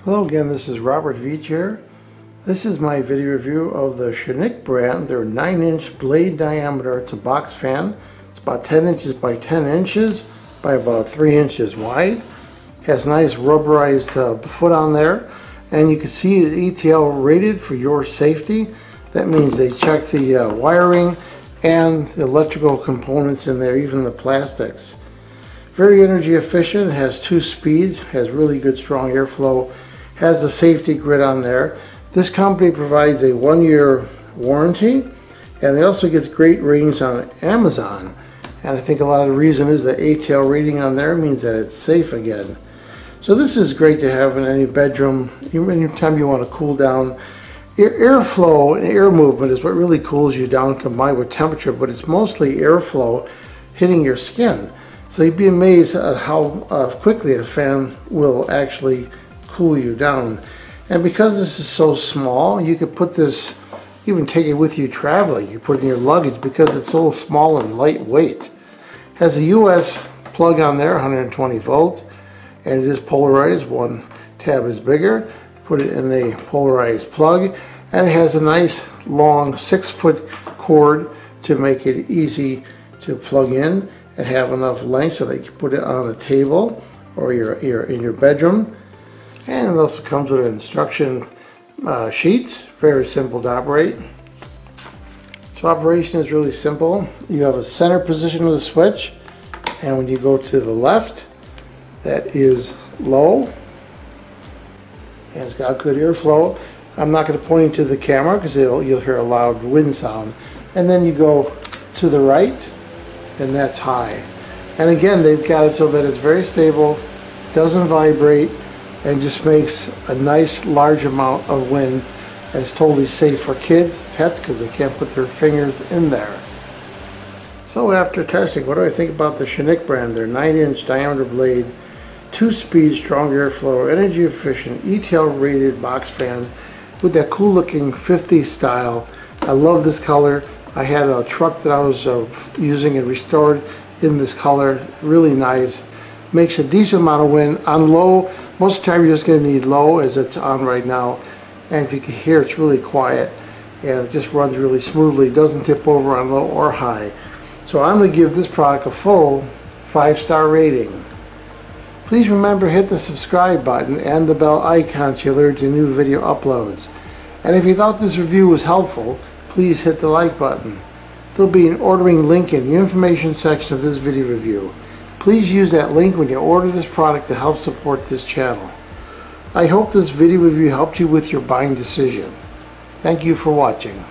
Hello again, this is Robert Veach here. This is my video review of the Shinic brand. They're 9-inch blade diameter. It's a box fan. It's about 10 inches by 10 inches by about 3 inches wide. Has nice rubberized foot on there. And you can see the ETL rated for your safety. That means they check the wiring and the electrical components in there, even the plastics. Very energy efficient. It has 2 speeds, has really good strong airflow. Has the safety grid on there. This company provides a 1-year warranty, and they also get great ratings on Amazon. And I think a lot of the reason is the ETL rating on there means that it's safe again. So this is great to have in any bedroom, anytime you want to cool down. Airflow and air movement is what really cools you down combined with temperature, but it's mostly airflow hitting your skin. So you'd be amazed at how quickly a fan will actually cool you down. And because this is so small, you could put this, even take it with you traveling. You put it in your luggage because it's so small and lightweight. Has a US plug on there, 120 volts, and it is polarized. One tab is bigger. Put it in a polarized plug, and it has a nice long 6-foot cord to make it easy to plug in and have enough length so that you can put it on a table or in your bedroom. And it also comes with instruction sheets, very simple to operate. So operation is really simple. You have a center position of the switch, and when you go to the left, that is low, and it's got good airflow. I'm not going to point you to the camera because you'll hear a loud wind sound. And then you go to the right, and that's high. And again, they've got it so that it's very stable, doesn't vibrate, and just makes a nice large amount of wind. And it's totally safe for kids, pets, because they can't put their fingers in there. So after testing, what do I think about the Shinic brand? They're 9-inch diameter blade, 2-speed, strong airflow, energy efficient, ETL rated box fan with that cool looking 50s style. I love this color. I had a truck that I was using and restored in this color. Really nice. Makes a decent amount of wind. On low, most of the time you're just going to need low as it's on right now. And if you can hear, it's really quiet and it just runs really smoothly. It doesn't tip over on low or high. So I'm going to give this product a full 5-star rating. Please remember to hit the subscribe button and the bell icon to alert to new video uploads. And if you thought this review was helpful, please hit the like button. There'll be an ordering link in the information section of this video review. Please use that link when you order this product to help support this channel. I hope this video review helped you with your buying decision. Thank you for watching.